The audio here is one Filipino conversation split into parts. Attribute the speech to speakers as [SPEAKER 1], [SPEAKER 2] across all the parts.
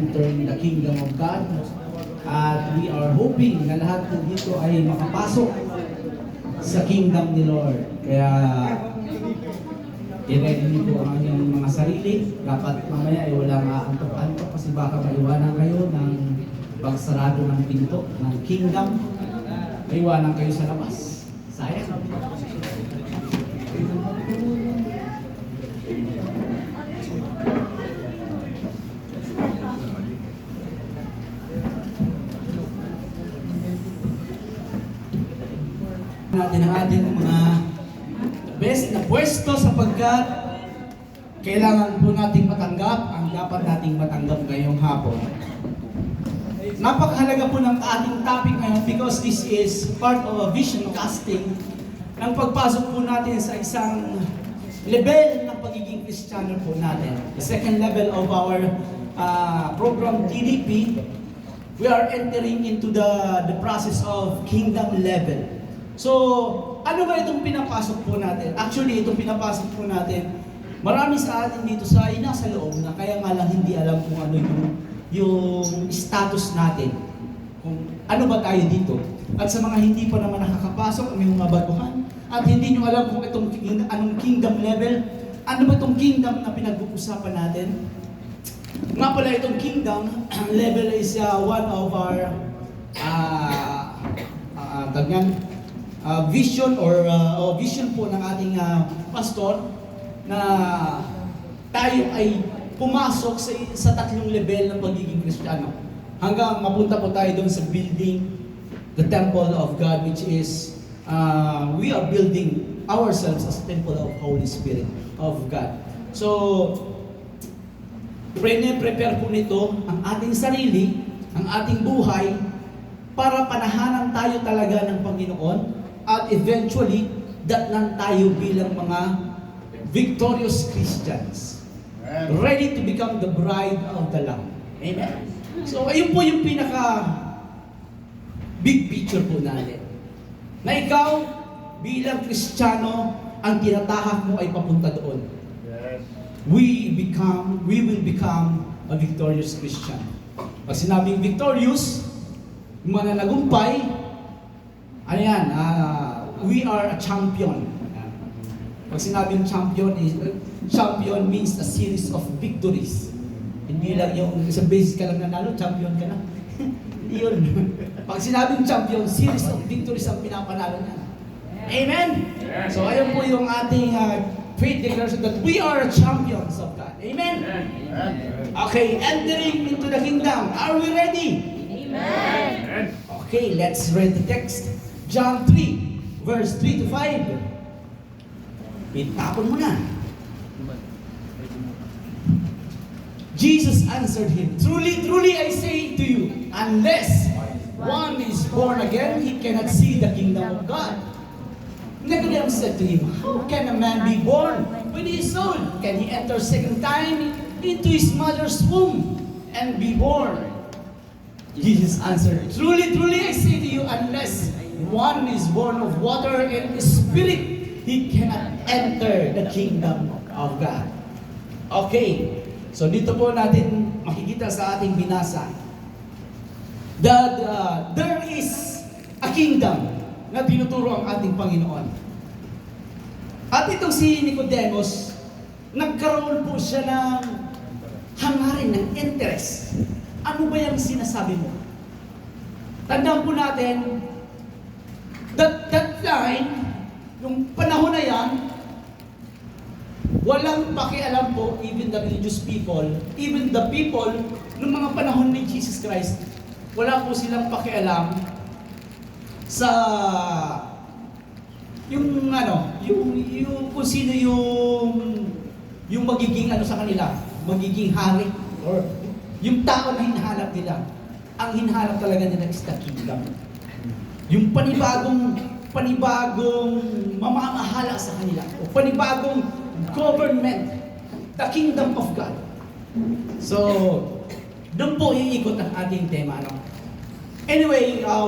[SPEAKER 1] enter in the kingdom of God. At we are hoping na lahat po dito ay makapasok sa kingdom ni Lord. Kaya i-ready niyo po ang inyong mga sarili. Dapat mamaya ay walang antok-antok kasi baka maiwanan kayo ng pagsarado ng pinto ng kingdom. Maiwanan kayo sa labas. Sayang. Natin ang ating mga best na pwesto sapagkat kailangan po nating matanggap ang dapat nating matanggap ngayong hapon. Napakahalaga po ng ating topic ngayon because this is part of a vision casting ng pagpasok po natin sa isang level ng pagiging Kristiyano po natin. The second level of our program TDP, we are entering into the process of kingdom level. So, ano ba itong pinapasok po natin? Actually, itong pinapasok po natin, marami sa atin dito sa nasa loob na kaya nga lang hindi alam kung ano yung status natin. Kung ano ba tayo dito. At sa mga hindi pa naman nakakapasok, may mga baguhan, at hindi nyo alam kung anong kingdom level, ano ba itong kingdom na pinag-uusapan natin? Nga pala itong kingdom level is one of our vision or vision po ng ating pastor na tayo ay pumasok sa tatlong level ng pagiging Kristiyano hanggang mapunta po tayo doon sa building the temple of God, which is we are building ourselves as a temple of Holy Spirit of God. So prepare po nito ang ating sarili, ang ating buhay para panahanan tayo talaga ng Panginoon. At eventually, datnan tayo bilang mga victorious Christians. Ready to become the bride of the Lamb. Amen? So, ayun po yung pinaka big picture po natin. Na ikaw, bilang Kristiyano, ang tinatahak mo ay papunta doon. We will become a victorious Christian. Pag sinabing victorious, mananagumpay, ano yan? We are a champion. Pag sinabing champion means a series of victories. Hindi lang yung isang beses ka lang nanalo, champion ka na. Hindi yun. Pag sinabing champion, series of victories ang pinapanalo niya. Amen? So ayun po yung ating faith declaration that we are champions of God. Amen? Okay, entering into the kingdom. Are we ready? Amen. Okay, let's read the text. John 3, verse 3 to 5. Itapon mo na. Jesus answered him, Truly, truly, I say to you, unless one is born again, he cannot see the kingdom of God. Nicodemus said to him, How can a man be born when he is old? Can he enter second time into his mother's womb and be born? Jesus answered, Truly, truly, I say to you, unless one is born of water and spirit, he cannot enter the kingdom of God. Okay, so dito po natin makikita sa ating binasa that there is a kingdom na tinuturo ang ating Panginoon. At itong si Nicodemus, nagkaroon po siya ng hangarin, ng interest. Ano ba yung sinasabi mo? Tandaan po natin, that time, yung panahon na yan, walang pakialam po, even the religious people, even the people, ng mga panahon ni Jesus Christ, wala po silang pakialam sa yung kung sino yung magiging sa kanila, magiging hari, or yung tao na hinahanap nila. Ang hinahanap talaga nila is the kingdom. Yung panibagong mamamahala sa kanila, o panibagong government, the kingdom of God. So, doon po iikot ang ating tema. Anyway, I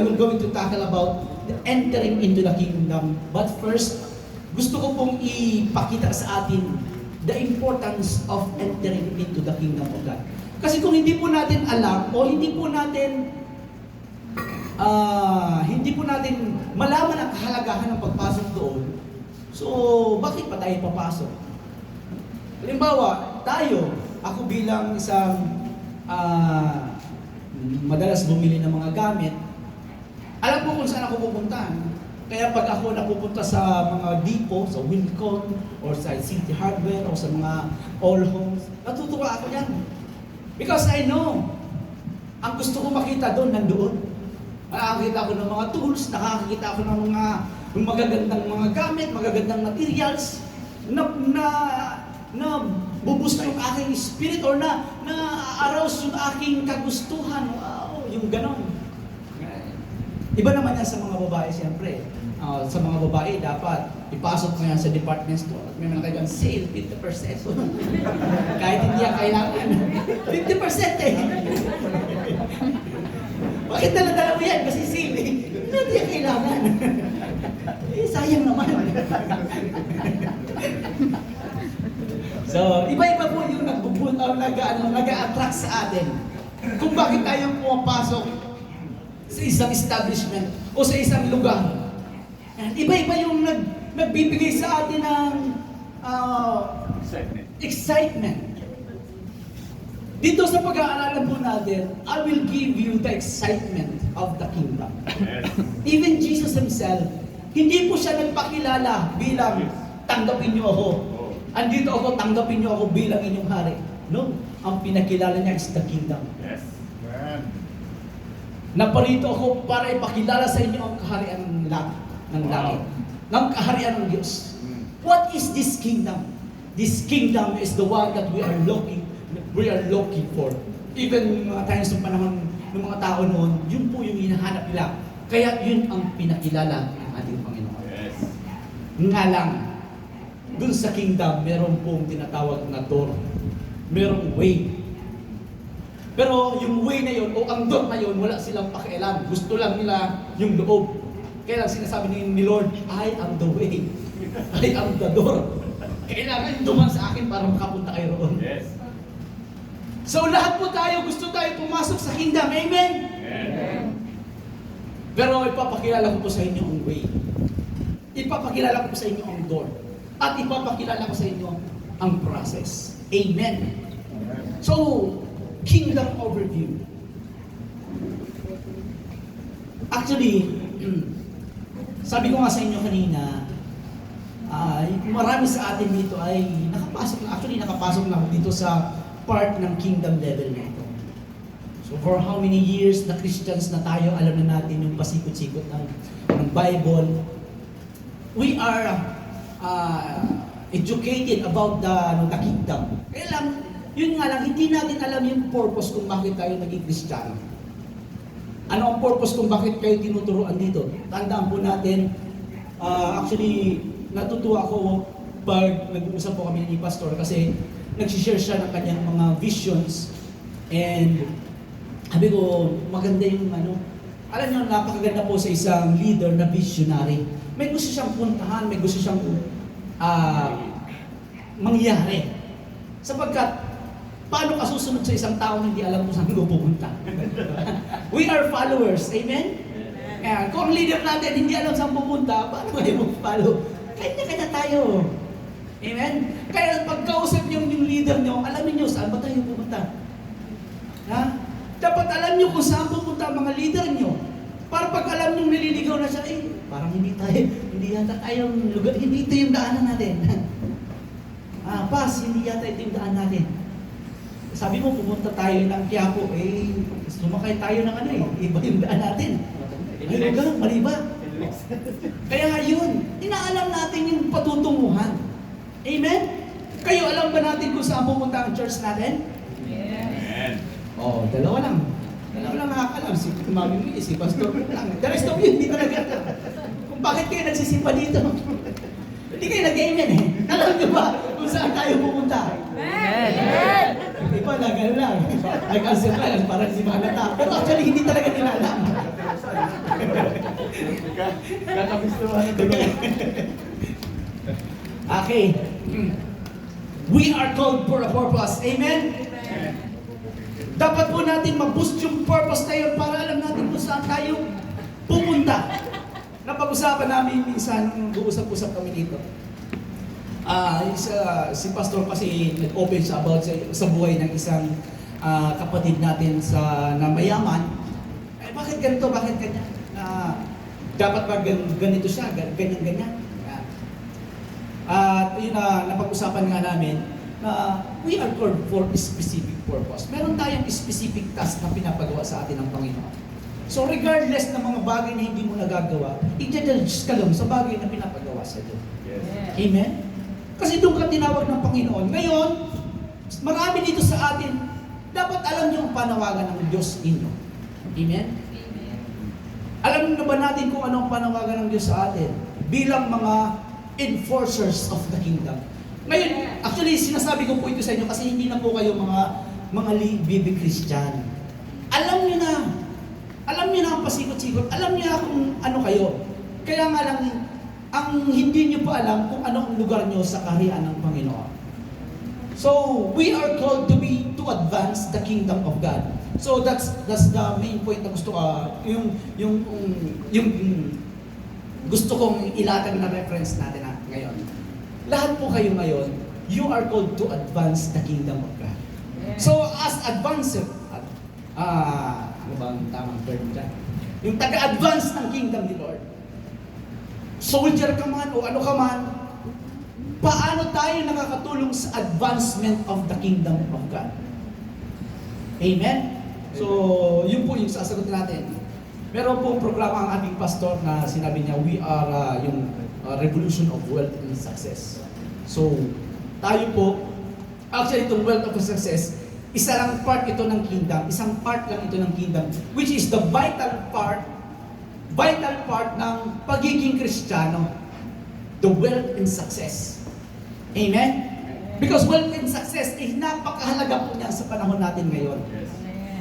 [SPEAKER 1] will going to tackle about the entering into the kingdom. But first, gusto ko pong ipakita sa atin the importance of entering kingdom of God. Kasi kung hindi po natin alam o hindi po natin malaman ang kahalagahan ng pagpasok doon, so bakit pa tayo papasok? Halimbawa, ako bilang isang madalas bumili ng mga gamit, alam ko kung saan ako pupuntahan. Kaya pag ako napupunta sa mga depot, sa Wilcon, or sa City Hardware, o sa mga All Homes, natutuwa ako yan. Because I know, ang gusto ko makita doon, nandoon. Nakakita ako ng mga tools, nakakita ako ng mga magagandang mga gamit, magagandang materials, na buboost yung aking spirit or na arouse yung aking kagustuhan. Wow, yung ganon. Iba naman yan sa mga babae, siyempre. Sa mga babae, dapat ipasok mo yan sa department store at may mga kailang sale, 50%. Kahit hindi yan kailangan. 50% eh. Bakit dala-dala mo yan? Kasi sale eh. Hindi yan kailangan. Sayang naman. So, iba-iba po yung nag-a-attract sa atin. Kung bakit tayo pumapasok sa isang establishment o sa isang lugar. Iba-iba yung nagbibigay sa atin ng excitement. Dito sa pag-aaralan po natin, I will give you the excitement of the kingdom. Even Jesus Himself, hindi po siya nagpakilala bilang tanggapin niyo ako. Andito ako, tanggapin niyo ako bilang inyong hari. No, ang pinakilala niya is the kingdom.
[SPEAKER 2] Yes.
[SPEAKER 1] Naparito ako para ipakilala sa inyo ang kaharian ng langit, ng kaharian ng Diyos. What is this kingdom? This kingdom is the one that we are looking for. Even mga times ng panahon ng mga tao noon, yun po yung hinahanap nila. Kaya yun ang pinakilala ng ating Panginoon.
[SPEAKER 2] Yes.
[SPEAKER 1] Nga lang, dun sa kingdom, meron pong tinatawag na door. Merong way. Pero yung way na yun, o ang door na yun, wala silang pakialam. Gusto lang nila yung loob. Kaya lang sinasabi ni Lord, I am the way. I am the door. Kailangan duman sa akin para makapunta kayo roon.
[SPEAKER 2] Yes.
[SPEAKER 1] So lahat po tayo, gusto tayo pumasok sa kingdom. Amen?
[SPEAKER 2] Amen.
[SPEAKER 1] Pero ipapakilala ko po sa inyo ang way. Ipapakilala ko po sa inyo ang door. At ipapakilala ko sa inyo ang process. Amen. So, kingdom overview. Actually, sabi ko nga sa inyo kanina, marami sa atin dito ay nakapasok na ako dito sa part ng kingdom level na ito. So for how many years na Christians na tayo, alam na natin yung pasikot-sikot ng Bible. We are educated about the kingdom. Kaya lang, yun nga lang, hindi natin alam yung purpose kung bakit tayo naging Kristiyano. Ano ang purpose kung bakit kayo tinuturuan dito? Tandaan po natin, actually, natutuwa ako pag nag-uusap po kami ni Pastor kasi nagsishare siya ng kanyang mga visions and sabi ko, maganda yung alam niyo, napakaganda po sa isang leader na visionary. May gusto siyang puntahan, may gusto siyang mangyari. Sapagkat, paano ka susunod sa isang tao hindi alam kung saan ko pupunta? We are followers, amen? Kaya kung ang leader natin hindi alam saan pupunta, paano kayo mag-follow? Kanya-kanya tayo. Amen? Kaya pagkausap niyo yung leader niyo, alamin niyo saan ba tayo pupunta? Ha? Dapat alam niyo kung saan pupunta ang mga leader niyo. Para pag alam niyo nililigaw na siya, parang hindi yata tayong lugar, hindi ito yung daanan natin. Pas, hindi yata ito yung daan natin. Sabi mo, pumunta tayo ng Quiapo, sumakay tayo ng iba yung daan natin. Ay, ganun, mali ba? Kaya nga yun, inaalam natin yung patutunguhan. Amen? Kayo, alam ba natin kung saan pumunta ang church natin?
[SPEAKER 2] Amen.
[SPEAKER 1] Dalawa lang. Dalawa lang nakakalam. Si Mami mo, si Pastor lang. The rest of you, hindi talaga. Kung bakit kayo nagsisimpa dito? Hindi kayo nag-amen eh. Alam niyo ba kung saan tayo pupunta?
[SPEAKER 3] Amen!
[SPEAKER 1] Iba na, gano'n lang. Nag-answer lang, parang si Manata. Pero actually, hindi talaga nila alam.
[SPEAKER 2] Kakabistuhan na doon.
[SPEAKER 1] Okay. We We are called for a purpose. Amen? Dapat po natin mag-boost yung purpose na yun para alam natin kung saan tayo pupunta. Napag-usapan namin minsan, nag-uusap-usap kami dito. Si Pastor kasi nag-open siya about sa buhay ng isang kapatid natin na mayaman. Bakit ganito? Bakit ganyan? Dapat ba ganito siya? Ganyan-ganyan? At yun napag-usapan nga namin na we are called for a specific purpose. Meron tayong specific task na pinapagawa sa atin ng Panginoon. So regardless ng mga bagay na hindi mo nagagawa, i-judge ka lang sa bagay na pinapagawa sa iyo.
[SPEAKER 2] Yes.
[SPEAKER 1] Amen? Kasi doon ka tinawag ng Panginoon. Ngayon, marami dito sa atin, dapat alam niyo ang panawagan ng Diyos inyo. Amen? Alam na ba natin kung ano ang panawagan ng Diyos sa atin? Bilang mga enforcers of the kingdom. Ngayon, actually, sinasabi ko po ito sa inyo kasi hindi na po kayo mga bibig Christian. Alam niyo na ang pasikot-sikot, alam niyo na kung ano kayo. Kaya nga lang, ang hindi niyo pa alam kung ano ang lugar niyo sa kaharian ng Panginoon. So, we are called to advance the kingdom of God. So, that's the main point na gusto yung gusto kong ilatag na reference natin ngayon. Lahat po kayo ngayon, you are called to advance the kingdom of God. So, as advancer, ano ba ang tamang term dyan? Yung taga-advance ng kingdom ni Lord. Soldier ka man o ano ka man, paano tayo nakakatulong sa advancement of the kingdom of God? Amen? So, yun po yung sasagot natin. Meron pong programa ang ating pastor na sinabi niya, we are yung revolution of wealth and success. So, tayo po, actually itong wealth of success, isa lang part ito ng kingdom, isang part lang ito ng kingdom, which is the vital part ng pagiging Kristiyano, the wealth and success. Amen? Because wealth and success is napakahalaga po niya sa panahon natin ngayon.
[SPEAKER 2] Yes.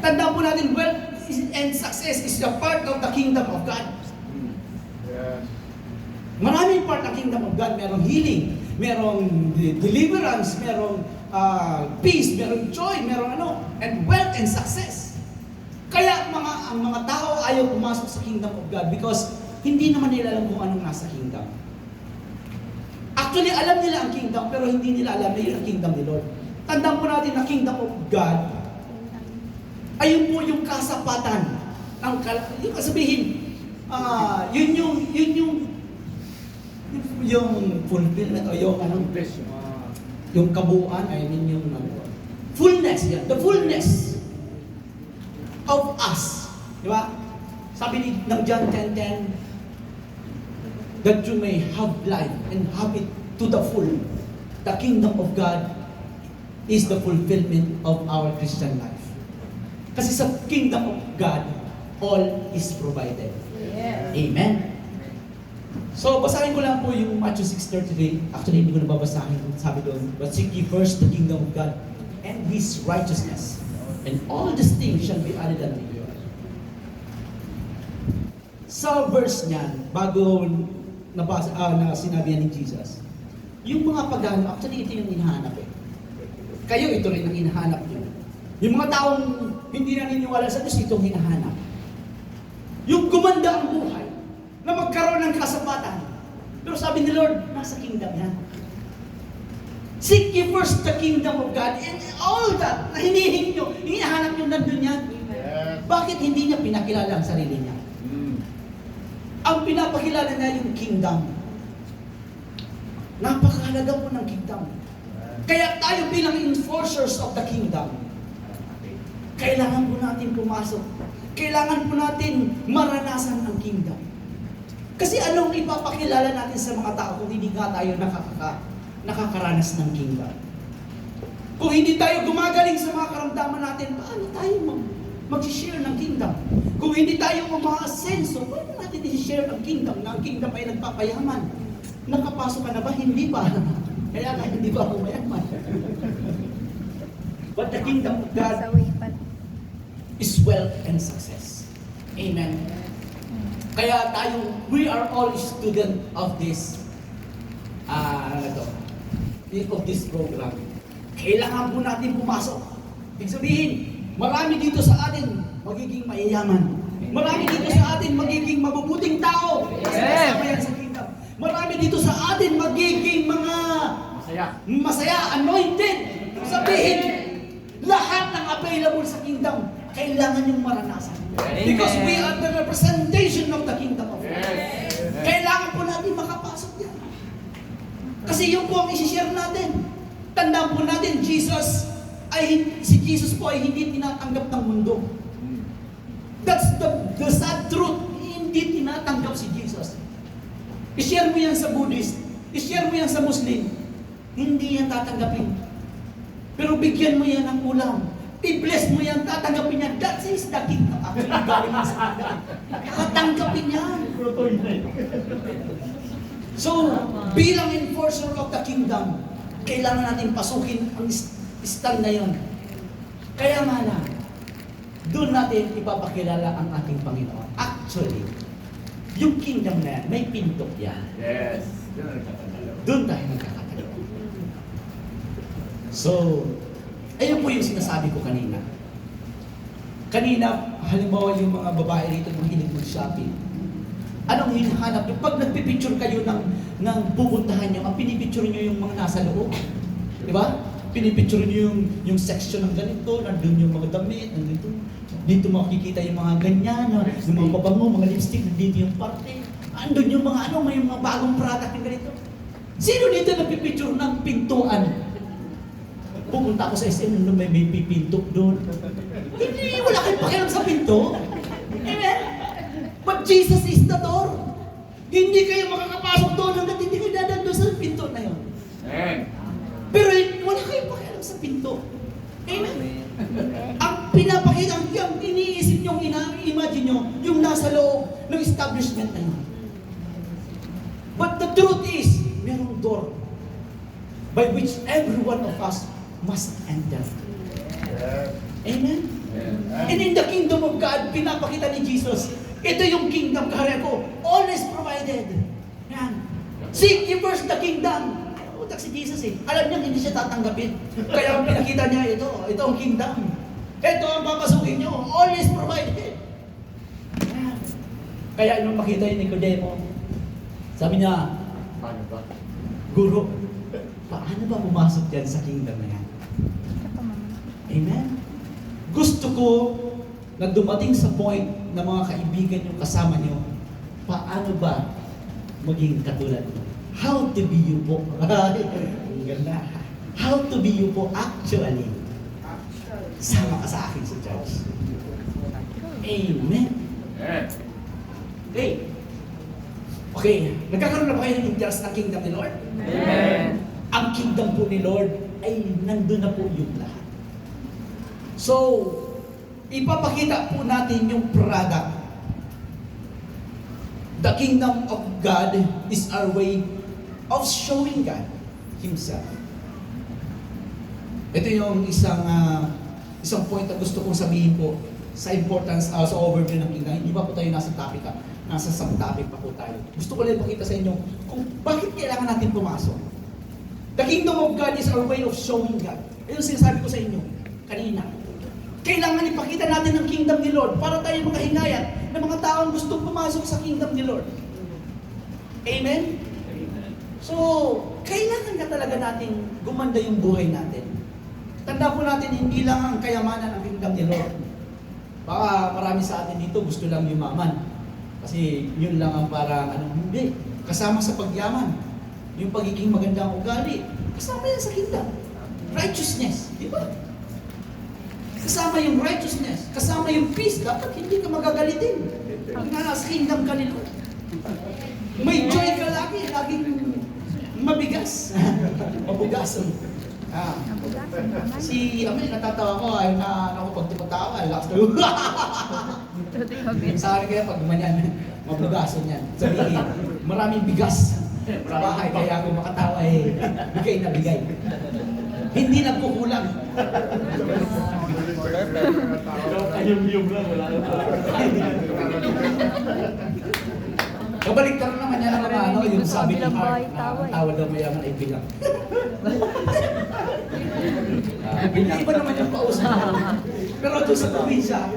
[SPEAKER 1] Tandaan po natin, wealth and success is a part of the kingdom of God.
[SPEAKER 2] Yes.
[SPEAKER 1] Maraming part ng kingdom of God. Merong healing, merong deliverance, merong peace, merong joy, merong and wealth and success. Kaya ang mga tao ayaw pumasok sa kingdom of God because hindi naman nila alam kung anong nasa kingdom. Actually, alam nila ang kingdom pero hindi nila alam na yun ang kingdom ni Lord. Tandaan po natin na kingdom of God ayun po yung kasapatan yung sabihin, yun yung fulfillment o yung kabuuan, yung fullness, the fullness of us. Di ba? Sabi ng John 10:10, that you may have life and have it to the full. The kingdom of God is the fulfillment of our Christian life. Kasi sa kingdom of God, all is provided.
[SPEAKER 3] Yes.
[SPEAKER 1] Amen? So, basahin ko lang po yung Matthew 6:33. Actually, hindi ko nababasahin. Sabi doon, but seek ye first the kingdom of God and His righteousness, and all these things shall be added unto you. Sa verse niyan, bago na sinabi ni Jesus, yung mga pagano, actually ito yung hinahanap eh. Kayo, ito rin ang hinahanap niyo. Yung mga taong hindi naniniwala sa Diyos, itong hinahanap. Yung gumanda ang buhay, na magkaroon ng kasapatan. Pero sabi ni Lord, nasa kingdom yan. Seek ye first the kingdom of God and all that na hinihingi nyo, hinahanap nyo nandun yan.
[SPEAKER 2] Yes.
[SPEAKER 1] Bakit hindi niya pinakilala ang sarili niya? Ang pinapakilala niya yung kingdom. Napakahalaga po ng kingdom. Kaya tayo bilang enforcers of the kingdom, kailangan po natin pumasok. Kailangan po natin maranasan ang kingdom. Kasi anong ipapakilala natin sa mga tao kung hindi nga tayo nakakaranas ng kingdom? Kung hindi tayo gumagaling sa mga karamdaman natin, paano tayo mag-share ng kingdom? Kung hindi tayo umaasenso, paano natin i-share ang kingdom na ang kingdom ay nagpapayaman? Nakapasok ka na ba? Hindi pa. Kaya nga hindi pa ako mayaman. But the kingdom of God is wealth and success. Amen. Kaya tayo, we are all student of this, of this program. kailangan po natin pumasok. Ibig sabihin, marami dito sa atin magiging mayayaman. Marami dito sa atin magiging mabubuting tao. Kasi kasama yan sa kingdom. Marami dito sa atin magiging mga masaya, anointed. Sabihin, lahat ng available sa kingdom, kailangan yung maranasan. Because we are the representation of the kingdom of God. Kailangan po natin makapasok yan. Kasi yun po ang isi-share natin. Tandaan po natin, si Jesus po ay hindi tinatanggap ng mundo. That's the sad truth. Hindi tinatanggap si Jesus. I-share mo yan sa Buddhist, i-share mo yan sa Muslim, hindi yan tatanggapin. Pero bigyan mo yan ng ulam. I-bless mo yan, tatanggapin yan. That is the kingdom. Actually, galing mo sa kingdom. Tatanggapin yan. So, bilang enforcer of the kingdom, kailangan natin pasukin ang stand na yun. Kaya nga lang, doon natin ipapakilala ang ating Panginoon. Actually, yung kingdom na yan, may pinto yan.
[SPEAKER 2] Yes.
[SPEAKER 1] Doon tayo nagkakatalo. So, ayun po yung sinasabi ko kanina. Kanina, halimbawa yung mga babae rito mahilig mag-shopping. Anong hinahanap nyo? Pag nagpipicture kayo ng pupuntahan nyo, ang pinipicture nyo yung mga nasa loob. Di ba? Pinipicture nyo yung section ng ganito, nandun yung mga damit, nandito. Dito makikita yung mga ganyan, yung mga pabango, mga lipstick, nandito yung parte. Andun yung mga may mga bagong product yung ganito. Sino dito nagpipicture ng pintuan? Pupunta ako sa SM, may pipinto doon. Hindi, wala kayong pakialam sa pinto. Amen? But Jesus is the door. Hindi kayo makakapasok doon hanggat hindi kayo dadaan doon sa pinto na yun.
[SPEAKER 2] Amen.
[SPEAKER 1] Pero wala kayong pakialam sa pinto. Amen? Ang pinapakita, ang iniisip nyo, ina-imagine nyo, yung nasa loob ng establishment na yun. But the truth is, merong door by which every one of us must enter.
[SPEAKER 2] Yes.
[SPEAKER 1] Amen?
[SPEAKER 2] Amen.
[SPEAKER 1] And in the kingdom of God, pinapakita ni Jesus, ito yung kingdom kaharian ko, always provided. Yan. Seek ye first the kingdom. Utak si Jesus eh. Alam niya hindi siya tatanggapin. Kaya ang pinakita niya, ito ang kingdom. Ito ang papasukin niyo, always provided. Yan. Kaya nung makita yung Nicodemo, sabi niya,
[SPEAKER 2] Paano ba?
[SPEAKER 1] Guro, paano ba pumasok yan sa kingdom na yan? Amen? Gusto ko na dumating sa point na mga kaibigan yung kasama nyo, paano ba maging katulad mo? How to be you po. Ang ganda. How to be you po actually. Sama ka sa akin sa church. Amen.
[SPEAKER 2] Amen.
[SPEAKER 1] Okay. Okay. Nagkakaroon na ba kayo ng interest ng kingdom ni Lord?
[SPEAKER 2] Amen.
[SPEAKER 1] Ang kingdom po ni Lord ay nandun na po yung lahat. So, ipapakita po natin yung product. The kingdom of God is our way of showing God Himself. Ito yung isang point na gusto kong sabihin po sa importance, sa overview ng kingdom. Hindi pa po tayo nasa topic, nasa subtopic pa po tayo. Gusto ko lang ipakita sa inyo kung bakit kailangan natin pumasok. The kingdom of God is our way of showing God. Ito yung sinasabi ko sa inyo kanina. Kailangan ipakita natin ang kingdom ni Lord para tayo makahingayat ng mga taong gustong pumasok sa kingdom ni Lord. Amen? So, kailangan ka talaga natin gumanda yung buhay natin. Tanda po natin, hindi lang ang kayamanan ng kingdom ni Lord. Baka marami sa atin dito gusto lang yumaman. Kasi yun lang ang parang hindi. Kasama sa pagyaman, yung pagiging magandang ugali, kasama yan sa kingdom. Righteousness, di ba? Kasama yung righteousness, kasama yung peace, dapat hindi ka magagalitin. Pag nasa kingdom ka ni Lord. May joy ka lagi, laging mabigas. Mabugasan. Si Amel, natatawa ko, ay ako pag tumatawa, lakas ko. Sa akin kaya pag gumanyan, mabugasan yan. Sabihin, maraming bigas sa bahay, kaya ako makatawa bigay na bigay. Hindi nagkukulang.
[SPEAKER 2] Ayum-yum lang, wala na.
[SPEAKER 1] Kabaliktaran naman yan ang mga ano, yung sabi ni
[SPEAKER 3] Bilang
[SPEAKER 1] Hart,
[SPEAKER 3] bahay,
[SPEAKER 1] na
[SPEAKER 3] tawa
[SPEAKER 1] ang
[SPEAKER 3] eh.
[SPEAKER 1] tawa daw mayaman ay bilang. Iba naman yung pausap. Pero doon sa probinsya,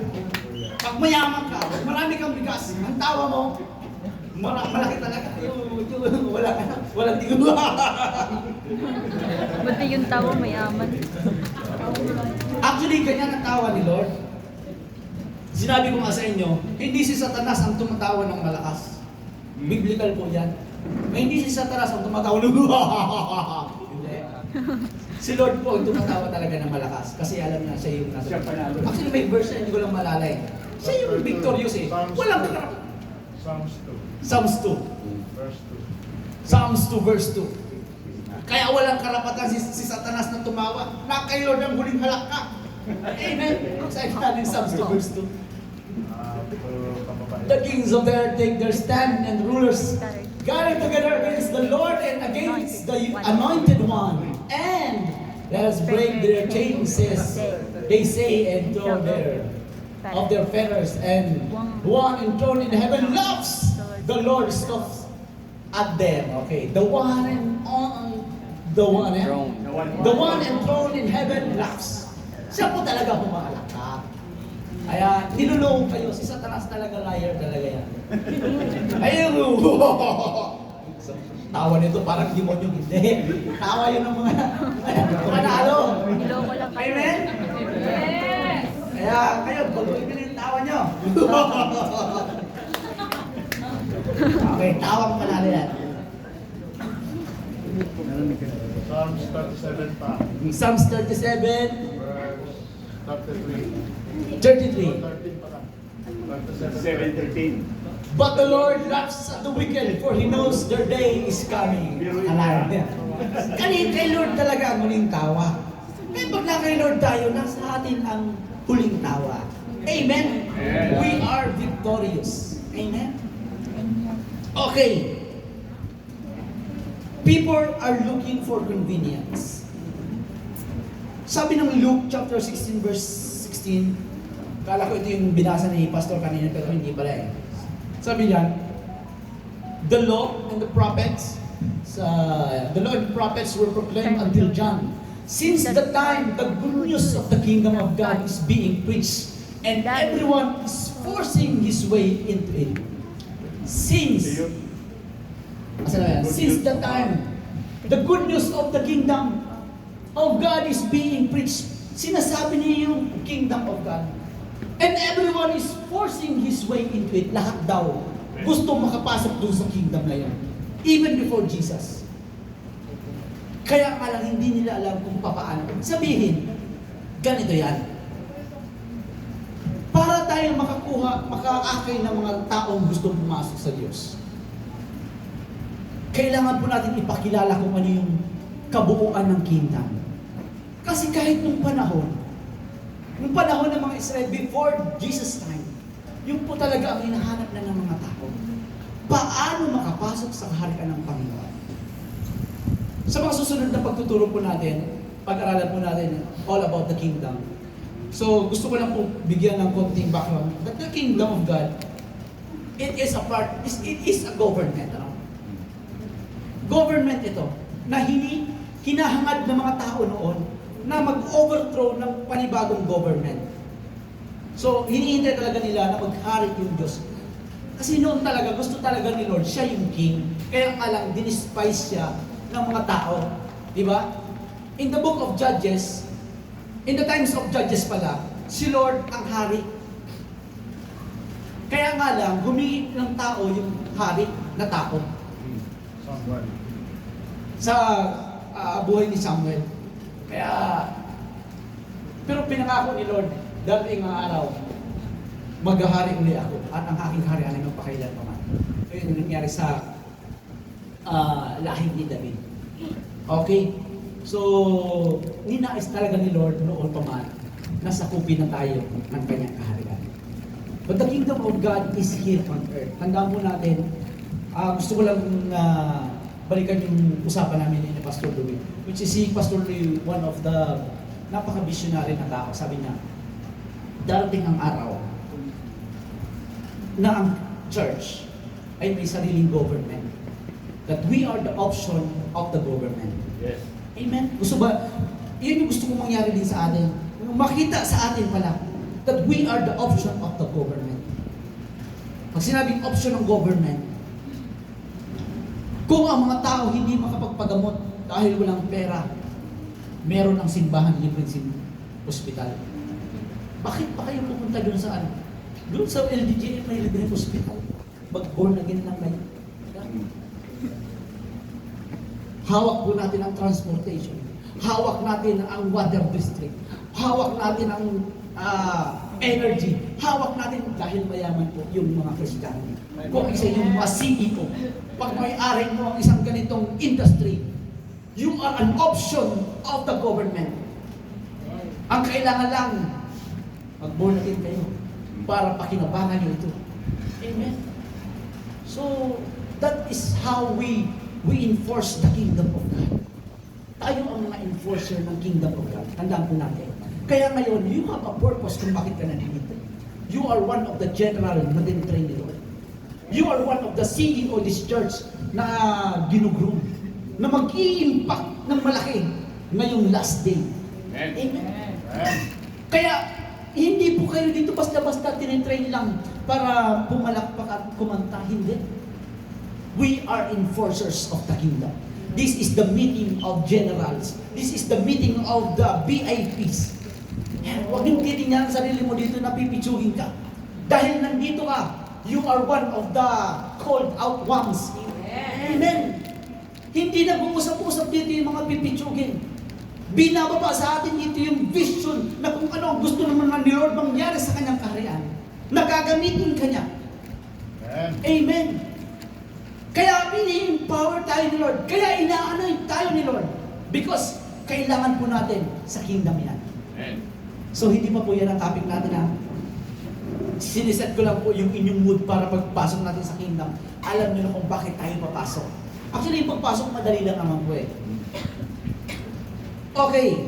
[SPEAKER 1] pag mayaman ka, marami kang bigas, ang tawa mo, malaki talaga. Walang tingin.
[SPEAKER 3] Buti yung tao mayaman.
[SPEAKER 1] Actually, ganyan ang tawa ni Lord. Sinabi ko nga sa inyo, hindi si Satanas ang tumatawa ng malakas. Biblical po yan. Hindi si Satanas ang tumatawa ng hindi. Si Lord po ang tumatawa talaga ng malakas. Kasi alam na siya yung nasa.
[SPEAKER 2] Siya panalo.
[SPEAKER 1] Actually, may verse na hindi ko lang maalala eh. Siya yung victorious eh. Walang karap.
[SPEAKER 4] Psalms 2,
[SPEAKER 1] Psalms 2.
[SPEAKER 4] verse 2.
[SPEAKER 1] Psalms 2 verse 2. Kaya walang karapatan si Satanas na tumawa. Na kay Lord ang huling halak ka. Amen. Sa natin Psalms 2 verse 2. The kings of the earth take their stand and rulers gather together against the Lord and against the anointed one. And let us break their chains, they say, and throw their of their feathers. And one enthroned in heaven loves the Lord scoffs at them. Okay, the one enthroned in heaven laughs. Siya po talaga humahalakak. Kaya nilulong kayo, si Satanas talaga, liar talaga yan. Ayun! Tawa nito parang demonyo, hindi. Tawa yun ng mga manalo.
[SPEAKER 3] Niloko lang kayo.
[SPEAKER 1] Amen? Kaya kayo, baguhin nyo yung tawa nyo. Okay, tawang manalo yan.
[SPEAKER 4] Psalms 37 pa,
[SPEAKER 1] Psalms 37,
[SPEAKER 4] verse 33.
[SPEAKER 1] 33.
[SPEAKER 4] 13 pa lang. 37.
[SPEAKER 2] 7:13.
[SPEAKER 1] But the Lord laughs at the wicked, for He knows their day is coming. Alam niya. Kay Lord talaga ang huling tawa. Kaya pag na kay Lord tayo, nasa atin ang huling tawa. Amen? We are victorious. Amen? Okay. People are looking for convenience. Sabi ng Luke chapter 16 verse 16, kala ko ito yung binasa ni Pastor kanina pero hindi pala eh. Sabi niyan, the law and the prophets were proclaimed until John. Since the time the good news of the kingdom of God is being preached and everyone is forcing his way into it. Since the time the good news of the kingdom of God is being preached, sinasabi niya yung kingdom of God. And everyone is forcing his way into it. Lahat daw gusto makapasok doon sa kingdom na yun. Even before Jesus. Kaya nga lang hindi nila alam kung paano. Sabihin, ganito yan. Para tayo makaakay ng mga taong gustong pumasok sa Diyos. Kailangan po natin ipakilala kung ano yung kabuuan ng kingdom. Kasi kahit nung panahon ng mga Israel before Jesus' time, yung po talaga ang hinahanap na ng mga tao. Paano makapasok sa kaharian ng Panginoon? Sa mga susunod na pagtuturo po natin, pag-aralan po natin all about the kingdom. So, gusto ko lang po bigyan ng konting background that the kingdom of God, it is a government. Ano? Government ito, na hinahangad ng mga tao noon na mag-overthrow ng panibagong government. So, hinihintay talaga nila na maghari yung Diyos. Kasi noon talaga, gusto talaga ni Lord, siya yung king. Kaya nga lang, dinispice siya ng mga tao. Di ba? In the book of Judges, in the times of Judges pala, si Lord ang hari. Kaya nga lang, humingi ng tao yung hari na tao.
[SPEAKER 4] Someone.
[SPEAKER 1] Sa buhay ni Samuel. Kaya, pero pinangako ni Lord, dating ang araw, maghahari uli ako at ang aking harian ay magpakailan pa man. Ito yung nangyari sa lahi ni David. Okay? So, ninais talaga ni Lord noon pa man, nasakupin na tayo ng kanyang kaharian. But the kingdom of God is here on earth. Tandaan po natin, gusto ko lang balikan yung usapan namin ni Pastor Louie, which is si Pastor Louie, one of the napaka-visionary na tao. Sabi niya, darating ang araw na ang church ay may sariling government. That we are the option of the government.
[SPEAKER 2] Yes.
[SPEAKER 1] Amen? Gusto ba, yun yung gusto kong mangyari din sa atin. Makita sa atin pala that we are the option of the government. Pag sinabing option ng government, kung ang mga tao hindi makapagpagamot dahil walang pera, meron ang simbahan, libreng hospital. Bakit pa kayo pupunta doon sa ano? Doon sa LDGM may libreng hospital. Pag born again lang kayo. Hawak po natin ang transportation. Hawak natin ang water district. Hawak natin ang energy. Hawak natin dahil mayaman po yung mga Kristiyano. Kung isa yung mga CEO, pag may-ari mo ang isang ganitong industry, you are an option of the government. Ang kailangan lang, mag-born again kayo para pakinabangan nyo ito. Amen? So, that is how we enforce the kingdom of God. Tayo ang mga enforcer ng kingdom of God. Tandaan po natin. Kaya ngayon, you have a purpose kung bakit ka nandito. You are one of the general na din-train ni Lord. You are one of the CEO of this church na ginugroom, na mag-i-impact ng malaki ngayong last day.
[SPEAKER 2] Amen.
[SPEAKER 1] Amen. Kaya, hindi po kayo dito basta-basta tinitrain lang para pumalakpak at kumanta. Hindi. We are enforcers of the kingdom. This is the meeting of generals. This is the meeting of the VIPs. Huwag niyong titingnan ang sarili mo dito na pipitsugin ka. Dahil nandito ka, you are one of the called out ones. Amen. Hindi nag-uusap-usap dito yung mga pipitsugin. Binababa sa atin dito yung vision na kung ano ang gusto naman ng Lord mangyari sa kanyang kaharian. Nagagamitin ka niya. Amen. Kaya ini-empower tayo ni Lord. Kaya ina-anoint tayo ni Lord. Because kailangan po natin sa kingdom yan.
[SPEAKER 2] Amen.
[SPEAKER 1] So hindi pa po yan ang topic natin ha. Siniset ko lang po yung inyong mood para pagpasok natin sa kingdom. Alam niyo na kung bakit tayo papasok. Actually, yung pagpasok madali lang naman po eh. Okay.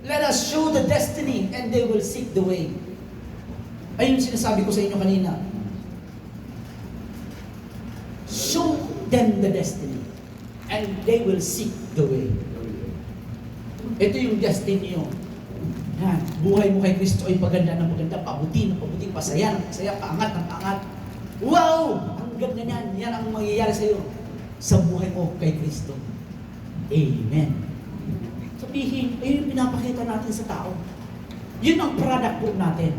[SPEAKER 1] Let us show the destiny and they will seek the way. Ayun yung sinasabi ko sa inyo kanina. Show them the destiny and they will seek the way. Ito yung destiny nyo. Yan. Buhay mo kay Kristo ay paganda ng maganda, pabuti ng pabuti, pasaya ng pasaya, paangat ng paangat. Wow! Ang ganda niyan. Yan ang mangyayari sa iyo sa buhay mo kay Kristo. Amen. Sabihin, ayun yung pinapakita natin sa tao. Yun ang product po natin.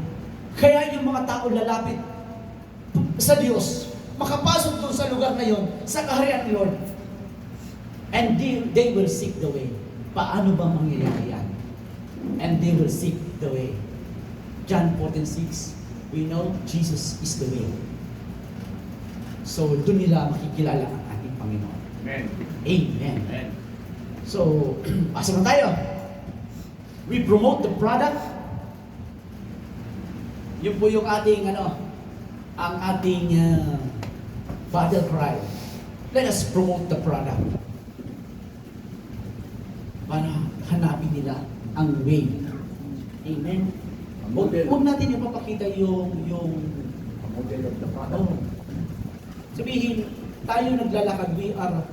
[SPEAKER 1] Kaya yung mga tao lalapit sa Diyos, makapasok doon sa lugar na yon, sa kaharian ni Lord. And they will seek the way. Paano ba mangyayari yan? And they will seek the way. John 14:6, we know Jesus is the way. So, doon nila makikilala ang ating Panginoon.
[SPEAKER 2] Amen.
[SPEAKER 1] Amen.
[SPEAKER 2] Amen.
[SPEAKER 1] So, pasok na tayo. We promote the product. Yun po yung ating, ang ating battle cry. Let us promote the product. Para hanapin nila ang way. Amen. Huwag natin ipapakita yung
[SPEAKER 2] Model of the product.
[SPEAKER 1] oh. Sabihin, tayo naglalakad, we are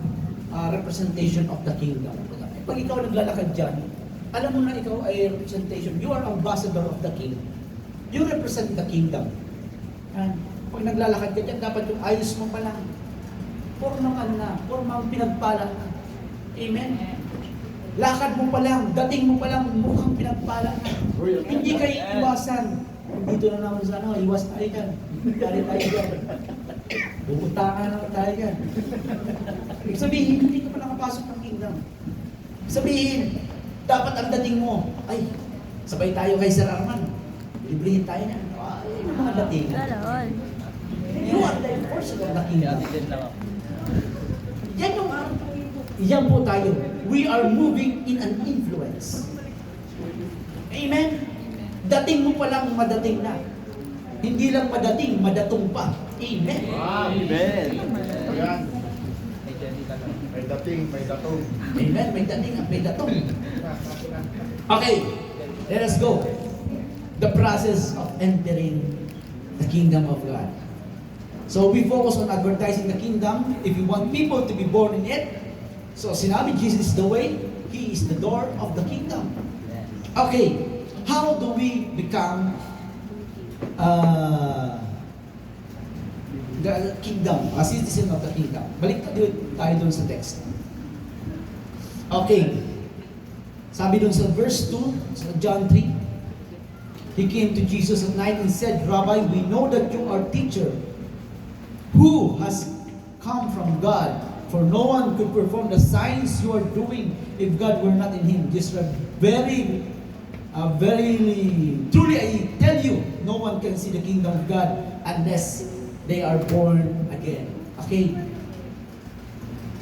[SPEAKER 1] representation of the kingdom. Pag ikaw naglalakad dyan, alam mo na ikaw ay representation. You are ambassador of the king. You represent the kingdom. Yan. Pag naglalakad ka dyan, dapat yung ayos mo pa lang. Pormang na, pormang pinagpala na. Amen? Lakad mo pa lang, dating mo pa lang, mukhang pinagpala na. Hindi kayo iwasan. Dito na naman sa iwas tayo dyan. Dari tayo dyan. Pupuntahan naman tayo dyan. Ibig sabihin, hindi ka pa nakapasok ng kingdom. Sabihin, dapat ang dating mo, ay, sabay tayo kay Sir Arman. Librihin tayo niyan. Ay, mga dating.
[SPEAKER 3] Ganon.
[SPEAKER 1] You are the enforcer of the kingdom. Yan po tayo. We are moving in an influence. Amen? Dating mo palang madating na. Hindi lang madating, madatong pa. Amen?
[SPEAKER 2] Amen.
[SPEAKER 4] Ayan. May dating, may datong.
[SPEAKER 1] Amen? May dating at may datong. Okay, let us go. The process of entering the kingdom of God. So we focus on advertising the kingdom if we want people to be born in it. So sinabi, Jesus is the way, He is the door of the kingdom. Okay, how do we become the kingdom, a citizen of the kingdom? Balik tayo dun sa text. Okay, sabi dun sa verse 2, sa John 3, He came to Jesus at night and said, Rabbi, we know that you are teacher who has come from God, for no one could perform the signs you are doing if God were not in him. Just very truly I tell you, no one can see the kingdom of God unless they are born again. Okay?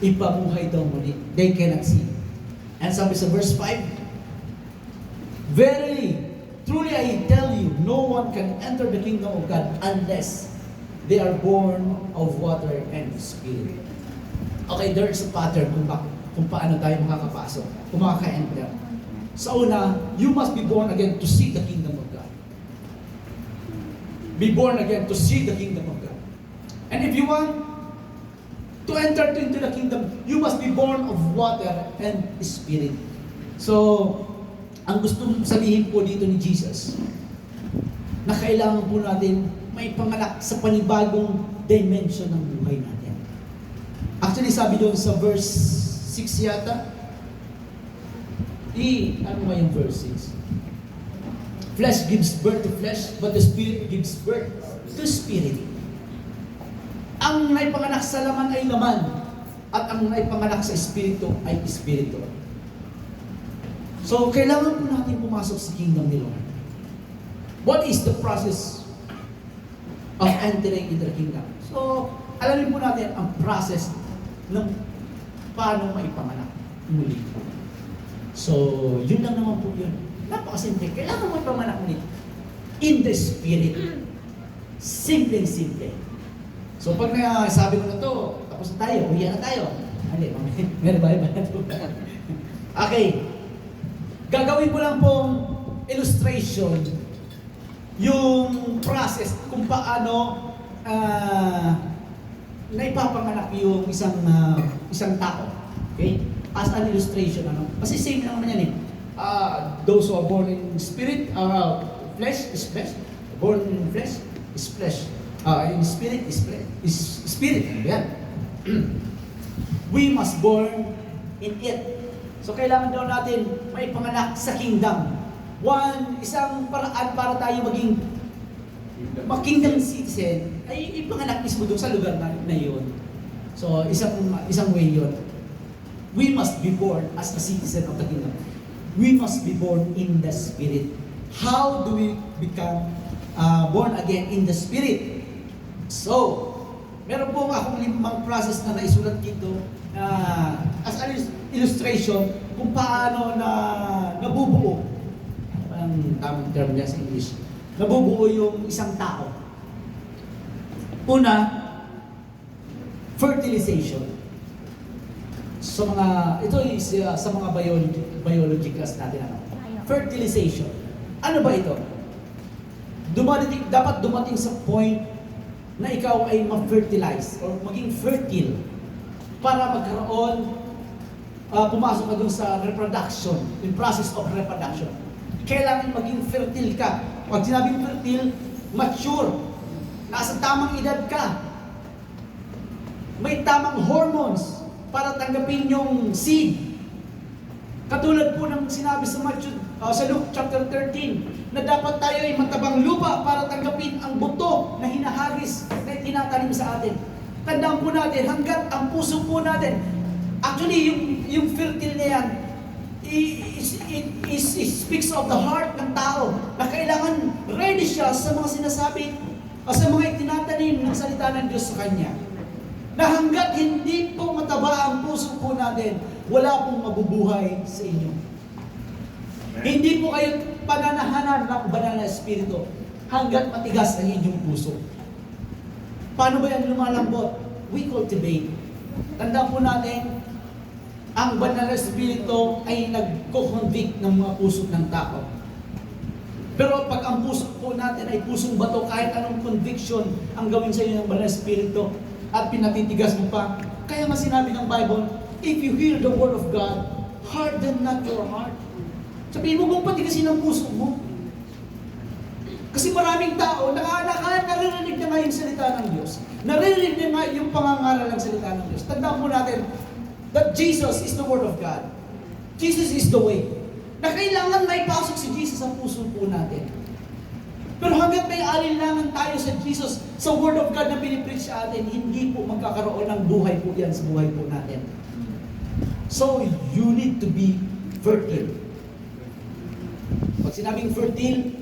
[SPEAKER 1] Ipabuhay daw muli. They cannot see. And sabi sa verse 5, Verily, truly I tell you, no one can enter the kingdom of God unless they are born of water and spirit. Okay, there's a pattern kung paano tayo makakapasok, kung makaka-enter. Sa una, you must be born again to see the kingdom of God. Be born again to see the kingdom of God. And if you want to enter into the kingdom, you must be born of water and spirit. So, ang gusto sabihin po dito ni Jesus, na kailangan po natin may panganak sa panibagong dimension ng buhay natin. Actually, sabi doon sa verse 6 yata, ano nga yung verse 6? Flesh gives birth to flesh, but the spirit gives birth to spirit. Ang naipanganak sa laman ay laman, at ang naipanganak sa espiritu ay espiritu. So, kailangan po natin pumasok sa kingdom ni Lord. What is the process of entering into the kingdom? So, alamin po natin ang process ng paano maipanganak muli. So, yun lang naman po yun. Napakasimple. Kailangan mo ipanganak muli. In the spirit. Simple-simple. So, pag sabi ko na to, tapos na tayo, uwihan na tayo. Hindi, meron ba na ito? Okay. Gagawin ko lang pong illustration yung process kung paano naipapanganak yung isang tao. Okay? As an illustration, ano? Kasi same lang naman yan eh. Those who are born in spirit, flesh is flesh. Born in flesh is flesh. In spirit is flesh. Is spirit. Yan. We must born in it. So kailangan daw natin maipanganak sa kingdom. Isang paraan para tayo maging kingdom citizen ay ipanganak mismo doon sa lugar na yun. So isang way yun. We must be born as a citizen of the kingdom. We must be born in the spirit. How do we become born again in the spirit? So, meron po akong 5 process na naisulat dito as an illustration kung paano nabubuo. Ang tamang term niya sa English. Nabubuo yung isang tao. Una, fertilization. Ito is sa mga biology class natin. Fertilization. Ano ba ito? Dapat dumating sa point na ikaw ay ma-fertilize or maging fertile para magkaroon, pumasok ka dun sa reproduction, in process of reproduction. Kailangan maging fertile ka. Pag sinabing fertile, mature. Nasa tamang edad ka. May tamang hormones para tanggapin yung seed. Katulad po ng sinabi sa Luke chapter 13, na dapat tayo ay matabang lupa para tanggapin ang buto na hinahagis na tinatanim sa atin. Tandaan po natin, hanggat ang puso po natin, actually yung fertile na yan, it speaks of the heart ng tao na kailangan ready siya sa mga sinasabi o sa mga itinatanim ng salita ng Diyos sa Kanya. Na hanggat hindi po mataba ang puso po natin, wala pong mabubuhay sa inyo. Hindi po kayo pananahanan ng banal na espiritu hanggat matigas ang inyong puso. Paano ba yan lumalambot? We cultivate. Tandaan po natin, ang banal na espiritu ay nagko-convict ng mga puso ng tao. Pero pag ang puso po natin ay pusong bato, kahit anong conviction ang gawin sa iyo ng Banal na Espiritu at pinatitigas mo pa. Kaya nga sinabi ng Bible, if you hear the word of God, harden not your heart. Sabihin mo, kung patigasin ang puso mo. Kasi maraming tao, naririnig na nga yung salita ng Diyos. Naririnig na nga yung pangangaral ng salita ng Diyos. Tandaan po natin that Jesus is the Word of God. Jesus is the way. Na kailangan may pasok si Jesus sa puso po natin. Pero hanggat may alinlangan tayo sa Jesus, sa Word of God na pinipreach sa atin, hindi po magkakaroon ng buhay po yan sa buhay po natin. So, you need to be fertile. Pag sinabing fertile,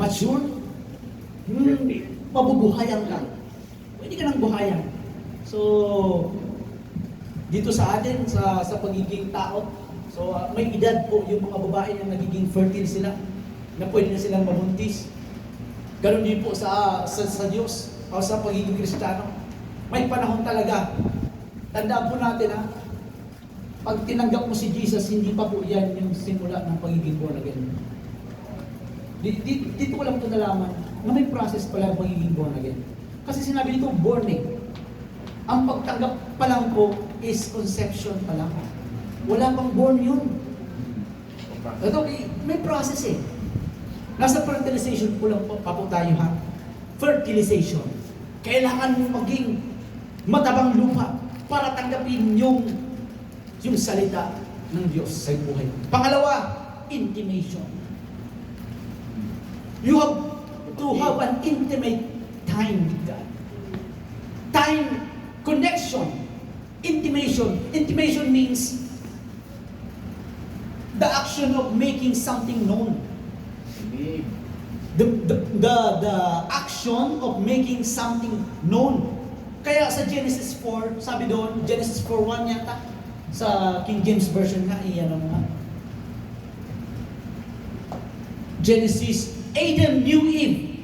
[SPEAKER 1] mature, mabubuhayan ka. Pwede ka nang buhayan. So, dito sa atin, sa pagiging tao, so may edad po yung mga babae na nagiging fertile sila, na pwede na silang mabuntis. Ganon din po sa Diyos, o sa pagiging Kristiyano. May panahon talaga. Tandaan po natin ha, pag tinanggap mo si Jesus, hindi pa po yan yung simula ng pagiging born again. Dito ko lang ito nalaman na may process pala ang pagiging born again. Kasi sinabi dito, born eh. Ang pagtanggap pa lang po is conception pa lang. Wala pang born yun. Ito, may process eh. Nasa fertilization po lang pa po tayo ha. Fertilization. Kailangan mo maging matabang lupa para tanggapin yung salita ng Diyos sa buhay. Pangalawa, intimation. You have to have an intimate time with God. Time, connection, intimation. Intimation means the action of making something known. The action of making something known. Kaya sa Genesis 4, sabi doon, Genesis 4:1 yata, sa King James Version nga, iyan nga. Genesis, Adam knew Eve,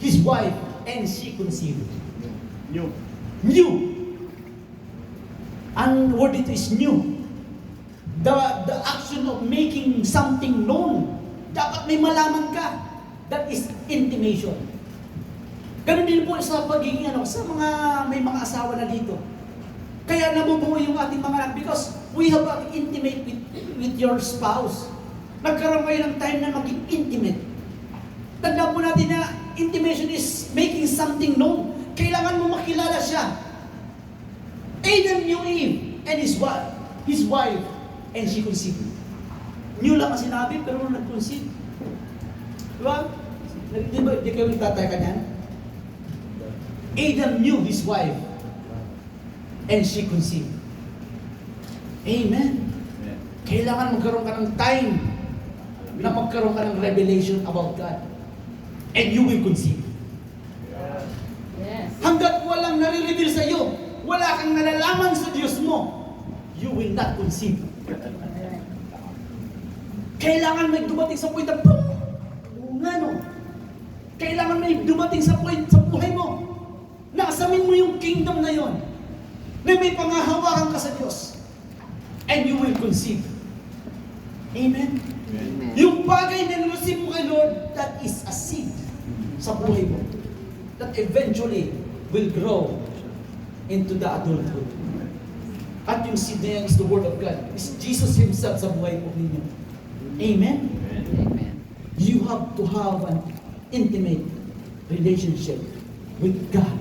[SPEAKER 1] his wife, and she conceived. New. Ang word dito is new. The action of making something known. Dapat may malaman ka. That is intimation. Ganun din po sa pagiging sa may mga asawa na dito. Kaya nabubuo yung ating mga anak because we have to intimate with your spouse. Nagkaroon kayo ng time na maging intimate. Tandaan po natin na intimation is making something known. Kailangan mo makilala siya. Adam knew Eve and his wife, and she conceived. Knew lang ang sinabi, pero nag-conceive. Diba? Di kayo nagtataya ka niyan? Adam knew his wife, and she conceived. Amen. Kailangan magkaroon ka ng time na magkaroon ka ng revelation about God. And you will conceive.
[SPEAKER 3] Yes.
[SPEAKER 1] Hanggat walang nare-reveal sa iyo, wala kang nalalaman sa Diyos mo, you will not conceive. Kailangan may dumating sa point na, kailangan may dumating sa point sa buhay mo, na asamin mo yung kingdom na yon, na may pangahawakan ka sa Diyos, and you will conceive. Amen? Yung bagay na nireceive mo kay Lord, that is a seed sa buhay mo that eventually will grow into the adulthood. At yung seed na yan is the Word of God. Is Jesus Himself sa buhay po ninyo. Amen?
[SPEAKER 3] Amen.
[SPEAKER 1] You have to have an intimate relationship with God.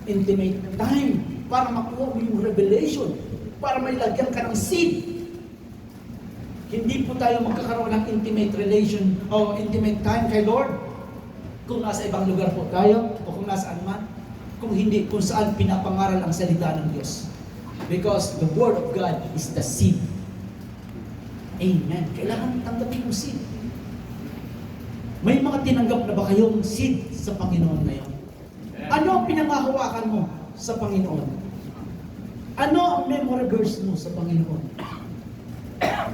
[SPEAKER 1] Intimate time para makuha mo yung revelation, para may lagyan ka ng seed. Hindi po tayo magkakaroon ng intimate relation o intimate time kay Lord kung nasa ibang lugar po tayo o kung nasaan man, kung hindi, kung saan pinapangaral ang salita ng Diyos. Because the Word of God is the seed. Amen. Kailangan tanggapin yung seed. May mga tinanggap na ba kayong seed sa Panginoon ngayon? Ano ang pinangahawakan mo sa Panginoon? Ano ang memory verse mo sa Panginoon?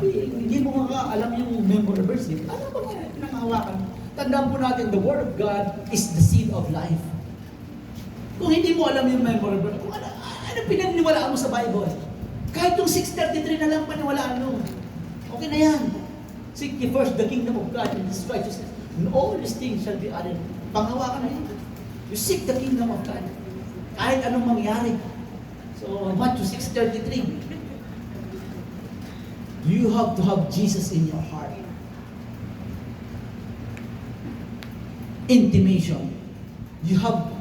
[SPEAKER 1] Hindi mo nga alam yung memory verse. Ano ba nga pinangahawakan? Tandaan po natin, the Word of God is the seed of life. Kung hindi mo alam yung memory verse, kung ano pinaniniwalaan mo sa Bible, kahit yung 6:33 na lang paniwalaan mo, okay na yan. Seek ye first the kingdom of God and His righteousness, and all these things shall be added. Panghawakan na yun. You seek the kingdom of God. Kahit anong mangyari. So, Matthew 6:33. You have to have Jesus in your heart. Intimation. You have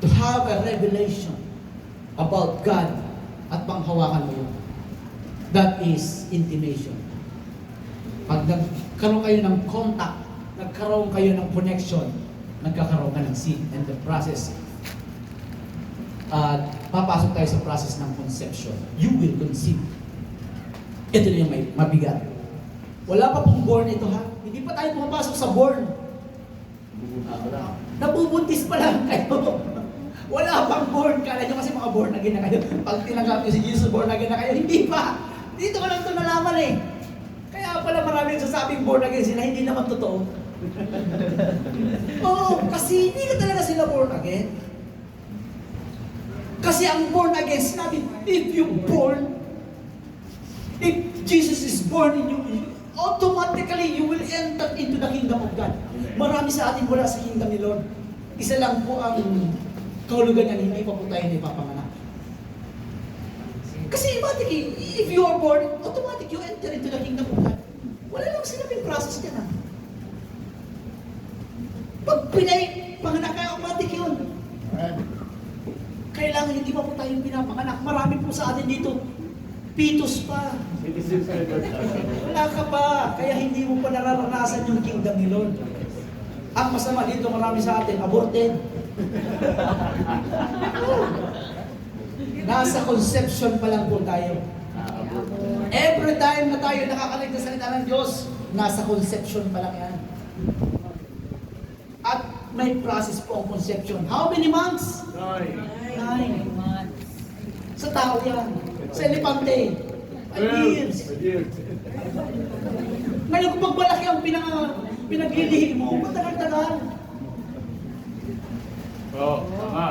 [SPEAKER 1] to have a revelation about God at panghawakan mo yun. That is intimation. Pag nagkaroon kayo ng contact, nagkaroon kayo ng connection, nagkakaroon ka ng seed and the process. Papasok tayo sa process ng conception. You will conceive. Ito na yung may mabigat. Wala pa pong born ito ha. Hindi pa tayo pumapasok sa born. Nabubuntis pa lang kayo. Wala pang born. Kala nyo kasi mga born again na kayo. Pag tinanggap nyo si Jesus, born again na kayo. Hindi pa. Dito ko lang ito nalaman eh. Kaya pala maraming nagsasabing born again sila, hindi naman totoo. Oo, kasi hindi na talaga sila born again. Kasi ang born again, sinabi, if Jesus is born in you, automatically you will enter into the kingdom of God. Marami sa atin wala sa kingdom ni Lord. Isa lang po ang kahulugan niyan, hindi pa po tayo ipapanganak. Kasi automatically, if you are born, automatic you enter into the kingdom of God. Wala lang sinabing process dyan ha. Pag panganak ka, automatic yun. Kailangan hindi pa po tayo pinapanganak. Marami po sa atin dito, pitos pa. Wala ka pa. Kaya hindi mo pa nararanasan yung kingdom ni Lord. Ang masama dito, marami sa atin, aborted. Nasa conception pa lang po tayo. Every time na tayo nakakarinig sa salita ng Diyos, nasa conception pa lang yan. At may process po ang conception. How many months? 9 months. Sa tao yan. Sa elepante, 5 years. Ngayon kung pagbalaki ang pinaglilihi mo, matagal-tagal.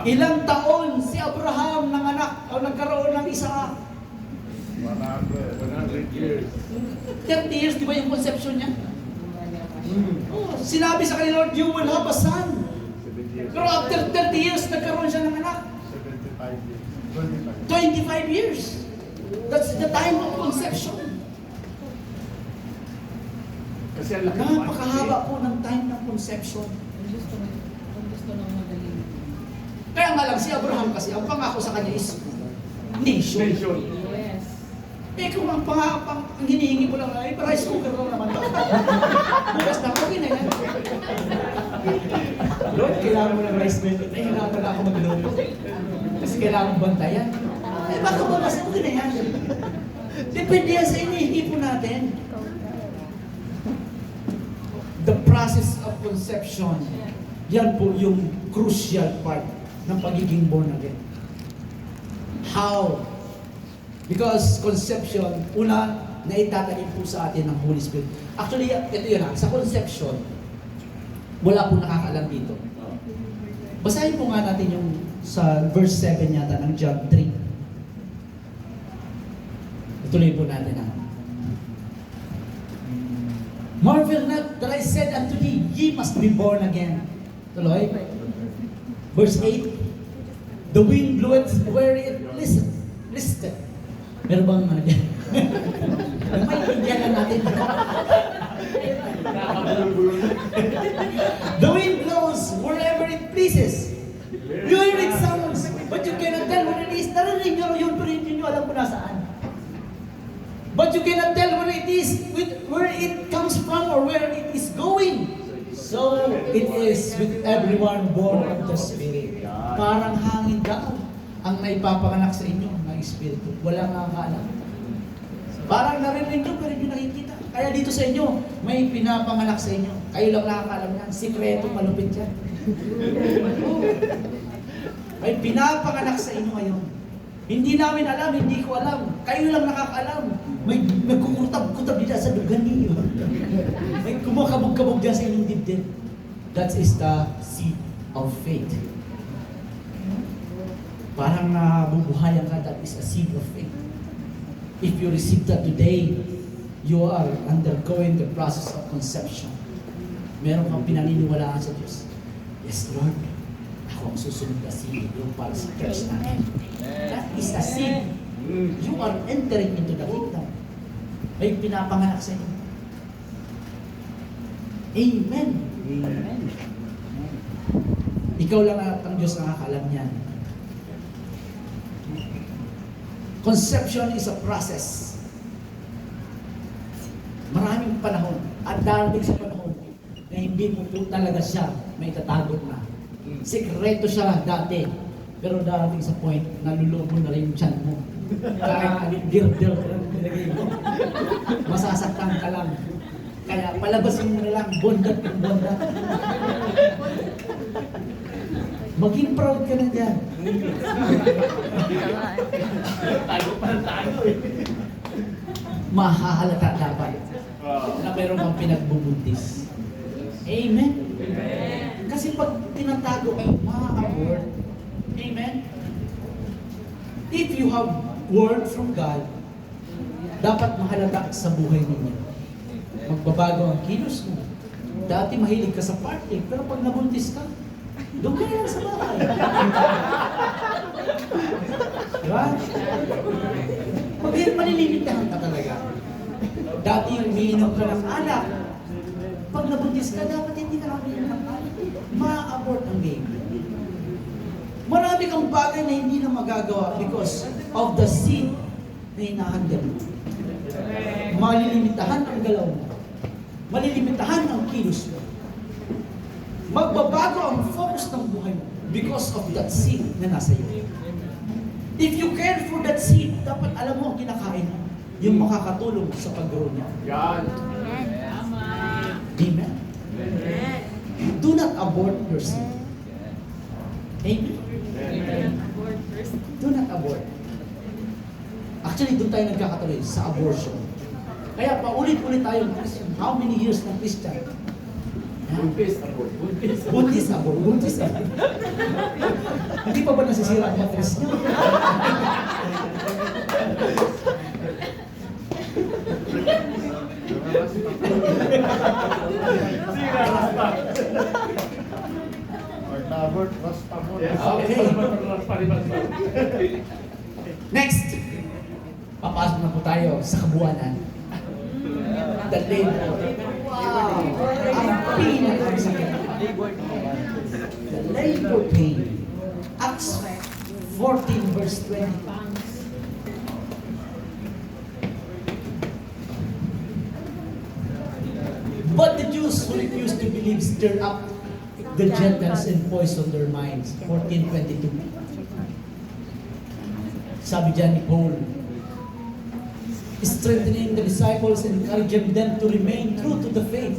[SPEAKER 1] Ilang taon si Abraham nanganak o nagkaroon ng isa?
[SPEAKER 4] 100 years.
[SPEAKER 1] 30 years, di ba yung conception niya? Oh, sinabi sa kanila, Lord, you will have a son.
[SPEAKER 4] 7 years.
[SPEAKER 1] Pero after 30 years, nagkaroon siya ng anak.
[SPEAKER 4] 75 years.
[SPEAKER 1] 25 years. That's the time of conception.
[SPEAKER 2] Kasi ang laki
[SPEAKER 1] Napakahaba po ng time ng conception. Kaya nga lang si Abraham kasi, ang pangako sa kanya is nation. Eh kung ang hinihingi ko lang ay rice cooker lang naman. Bukas na, okay na yan. Lord, kailangan mo ng rice cooker. Eh, hinapan na ako magluto. Kasi kailangan bantayan. Eh, baka bukas, okay na yan. Depende yan sa inihingi po natin. The process of conception, yan po yung crucial part ng pagiging born again. How? Because conception, una, na itatanim po sa atin ng Holy Spirit. Actually, ito yun ha, sa conception, wala po nakakaalam dito. Basahin po nga natin yung sa verse 7 yata ng John 3. Ituloy po natin ha. Marvel not that I said unto thee, ye must be born again. Tuloy. Verse 8. The wind bloweth where it listeth. Meron bang ano dyan? May Indian na natin. The wind blows wherever it pleases. You hear it sounds, but you cannot tell where it is. Narinig nyo yun, pero hindi nyo alam kung nasaan. But you cannot tell where it is, where it comes from, or where it is going. So it is with everyone born of the Spirit. Parang hangin daw ang naipapanganak sa inyo ng Espiritu. Walang nakakaalam. Parang narinig nyo, pero hindi nakikita. Kaya dito sa inyo, may pinapanganak sa inyo. Kayo lang nakakaalam yan. Sikreto malupit yan. May pinapanganak sa inyo ngayon. Hindi namin alam, hindi ko alam. Kayo lang nakakaalam. May nagkukutab-kutab dito sa dugan niyo. May kumakabog-kabog dyan sa inyong dibdib. That is the seed of faith. Parang nabubuhayan ka, that is a seed of faith. If you receive that today, you are undergoing the process of conception. Meron kang pinaniniwalaan sa Diyos. Yes, Lord. Ako ang susunod na seed yung para sa church natin. That is a seed. You are entering into the kingdom. May pinapanganak sa inyo. Amen.
[SPEAKER 2] Amen.
[SPEAKER 1] Ikaw lang at ang Diyos nakakalam niyan. Conception is a process. Maraming panahon at darating sa panahon na hindi mo po talaga siya may tatago na. Sekreto siya dati, pero darating sa point na lulubo na rin yung tiyan mo. Kahit dir-dir ka lang nilagay mo. Masasaktan ka lang. Kaya palabasin mo na lang, bondat ng bondat. Maging proud ka na dyan.
[SPEAKER 2] Tago pa ng tago eh.
[SPEAKER 1] Mahahalata dapat na meron kang pinagbubuntis. Amen? Kasi pag tinatago ay ma-abort. Amen? If you have word from God, dapat mahalata sa buhay ninyo. Magbabago ang kilos mo. Dati mahilig ka sa party, pero pag nabuntis ka, doon ka na lang sa bahay. Diba? Malilimitahan ka talaga. Dati umiinom ka ng alak. Pag nabuntis ka, dapat hindi ka lang umiinom ng alak. Ma-abort ang game. Marami kang bagay na hindi na magagawa because of the sin na hinahandle mo. Malilimitahan ang galaw mo. Malilimitahan ang kilos mo. Magbabago ang focus ng buhay mo because of that sin na nasa iyo. If you care for that seed, dapat alam mo ang kinakain mo, yung makakatulong sa pag-grow niya.
[SPEAKER 2] Yan.
[SPEAKER 1] Amen? Do not abort your seed. Amen? Do not abort. Actually, doon tayo nagkakatuloy sa abortion. Kaya paulit-ulit tayo Christian. How many years ng Christian?
[SPEAKER 2] Buntis ako. Buntis.
[SPEAKER 1] Buntis ako, buntis ako. Hindi pa ba nasisira ang matres niyo?
[SPEAKER 4] Abort, was abort.
[SPEAKER 1] Okay. Next, papasok na po tayo sa kabuwanan. The labor. Wow! Ang pinakasakit. The labor pain. Acts 14 verse 20. But the Jews who refused to believe stirred up the Gentiles and poisoned their minds. 14:22. Sabi dyan ni Paul, strengthening the disciples and encouraging them to remain true to the faith.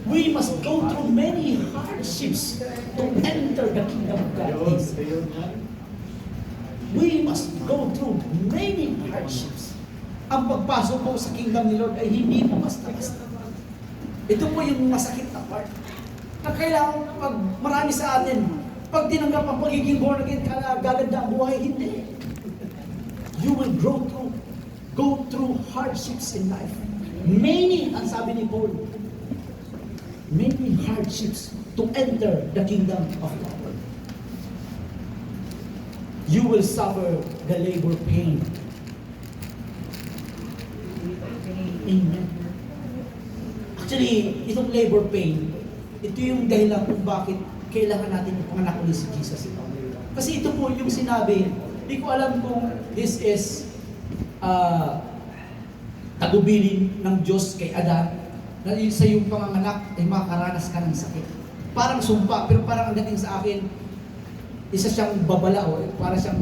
[SPEAKER 1] We must go through many hardships to enter the kingdom of God. We must go through many hardships. Ang pagpasok mo sa kingdom ni Lord ay hindi mo basta-basta. Ito po yung masakit na part. Na kailangan pag marami sa atin, pag tinanggap ang pagiging born again, gaganda ang buhay, hindi. You will go through hardships in life. Many, ang sabi ni Paul, many hardships to enter the kingdom of God. You will suffer the labor pain. Amen. Actually, itong labor pain, ito yung dahilan kung bakit kailangan natin ipanganak ulit si Jesus. Kasi ito po yung sinabi, hindi ko alam kung this is tagubilin ng Diyos kay Adan, na sa iyong panganganak ay makakaranas ka ng sakit. Parang sumpa, pero parang ang dating sa akin, isa siyang babala o para siyang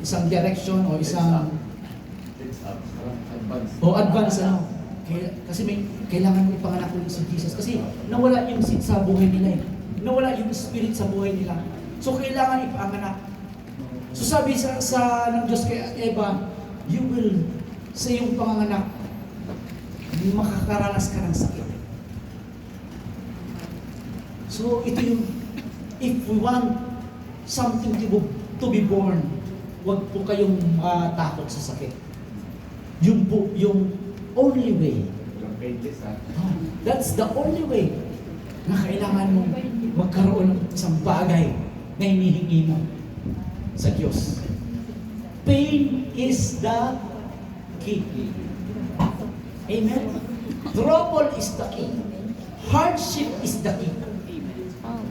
[SPEAKER 1] isang direction o isang advance ano. Kasi may kailangan mo ipanganak ulit si Jesus kasi nawala yung seed sa buhay nila eh. Nawala yung spirit sa buhay nila. So kailangan ipanganak. So sabi sa ng Diyos kay Eva, you will sa iyong panganganak makakaranas ka ng sakit. So ito yung if we want something to be born, huwag po kayong takot sa sakit. Yung only way.
[SPEAKER 2] Ilang pages ha.
[SPEAKER 1] Oh, that's the only way na kailangan mong magkaroon ng isang bagay na hinihingi mo sa Diyos. Pain is the key. Amen? Trouble is the key. Hardship is the key.
[SPEAKER 3] Oh.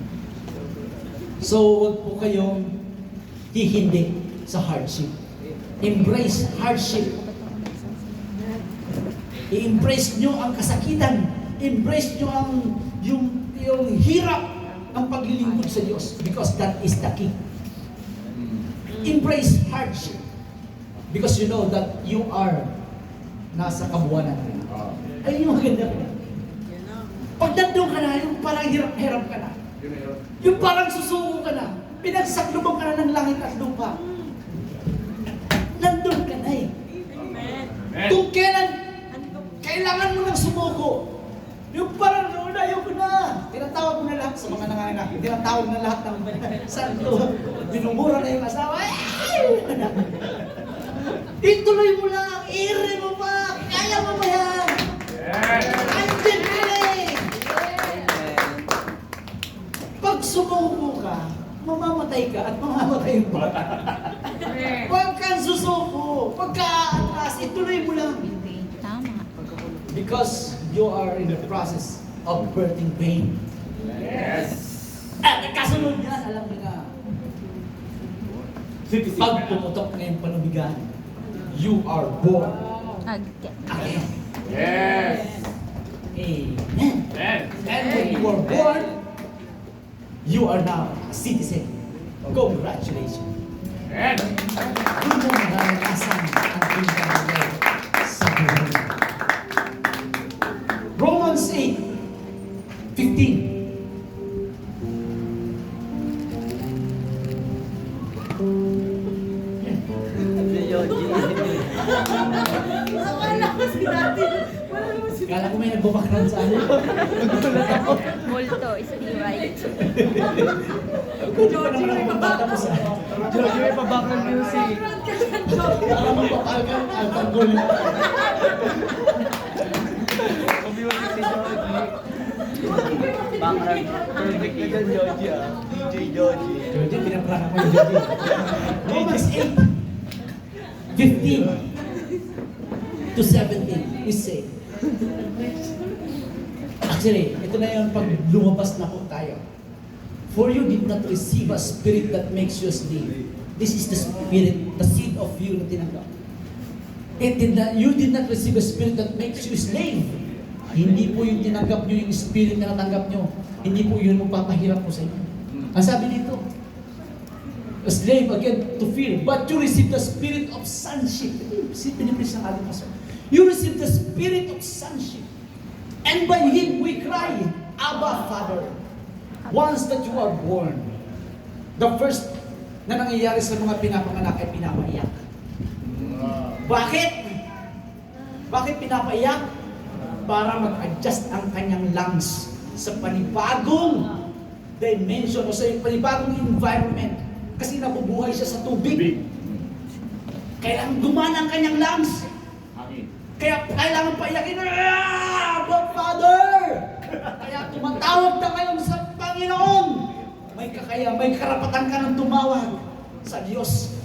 [SPEAKER 1] So, huwag po kayong hihindi sa hardship. Embrace hardship. I-embrace nyo ang kasakitan. Embrace nyo yung hirap ng paglilingkod sa Diyos because that is the key. Embrace hardship because you know that you are nasa kabuwanan. Ayun yung maganda. Pag nandun ka na, yung parang hirap-hirap ka na.
[SPEAKER 2] Yun na yun.
[SPEAKER 1] Yung parang susuko ka na. Pinagsakluban ka na ng langit at lupa. Nandun ka na eh. Kung kailangan mo ng sumuko. Yung parang noon, ayaw ko na. Tinatawag mo na lahat sa mga nanganak. Tinatawag na lahat ng santo. Binumura na yung asawa. Ituloy mo lang. Iri mo pa. Kaya mo ba yan? Andyan ka na eh. Pag sumuko ka, mamamatay ka at mamamatay yung bata. Huwag kang susuko. Pagka-atras, ituloy mo lang.
[SPEAKER 3] Tama.
[SPEAKER 1] Because you are in the process of birthing pain.
[SPEAKER 2] Yes.
[SPEAKER 1] At ang kasunod yan, alam niyo na, pag pumutok na yung panubigan, you are born
[SPEAKER 3] Again.
[SPEAKER 1] again.
[SPEAKER 2] Yes.
[SPEAKER 1] Amen.
[SPEAKER 2] Yes.
[SPEAKER 1] And when you are born, you are now a citizen. Congratulations.
[SPEAKER 2] Yes.
[SPEAKER 1] Doon mo maranasan ang kingdom ng Lord sa buhay mo. Romans 8:15. Kala ko may nagbabackground sa ano.
[SPEAKER 3] Multo is the right.
[SPEAKER 1] Hindi pa naman ako magbata mo sa
[SPEAKER 5] Jojo, may pa-background music.
[SPEAKER 1] alam mo pa pagkan ang tanggol.
[SPEAKER 5] Pa-music si Joji. Background. Perfect na dyan, Joji ah. DJ Joji.
[SPEAKER 1] Joji, pinaprank ako yung Joji. Romans 8:15 to 17, we say. Actually, ito na yung pag lumabas na po tayo. For you did not receive a spirit that makes you a slave. This is the spirit, the seed of you na tinanggap. You did not receive a spirit that makes you a slave. Hindi po yung tinanggap nyo, yung spirit na natanggap nyo. Hindi po yun magpapahirap po sa inyo. Ang sabi dito, a slave again to fear, but you receive the spirit of sonship. Pinipis ng ating pastor. You receive the spirit of sonship. And by Him we cry, Abba, Father. Once that you are born, the first na nangyayari sa mga pinapanganak ay pinapaiyak. Bakit? Bakit pinapaiyak? Para mag-adjust ang kanyang lungs sa panibagong dimension o sa panibagong environment. Kasi nabubuhay siya sa tubig. Kailangan gumana ang kanyang lungs. Kaya kailangan paiyakin, Abba, Father! Kaya tumatawag na ngayon sa Panginoon. May karapatan ka ng tumawag sa Diyos.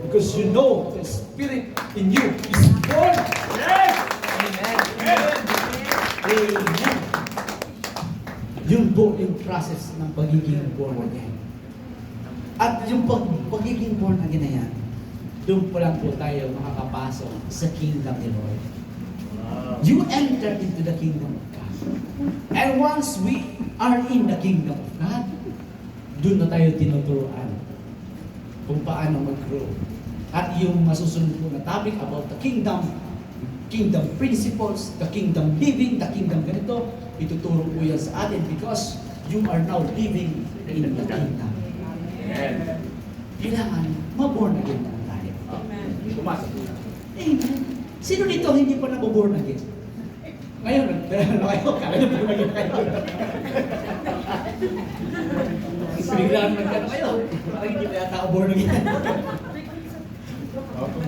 [SPEAKER 1] Because you know the Spirit in you is born. Yes!
[SPEAKER 5] Amen.
[SPEAKER 1] Amen. Yun po yung process ng pagiging born again. At yung pagiging born again na yan, doon po lang po tayo makakapasok sa kingdom ni Lord. You enter into the kingdom of God. And once we are in the kingdom of God, doon na tayo tinuturuan kung paano mag-grow. At yung masusunod po na topic about the kingdom principles, the kingdom living, the kingdom ganito, ituturo po yan sa atin because you are now living in the kingdom. Kailangan maborn again na tayo.
[SPEAKER 2] Pumasok.
[SPEAKER 1] Amen. Sino dito hindi pa naboborn again? Ngayon, ano kayo? Kala nyo born again kayo. Biglaan nagkano kayo. Parang hindi pa yata ako born again.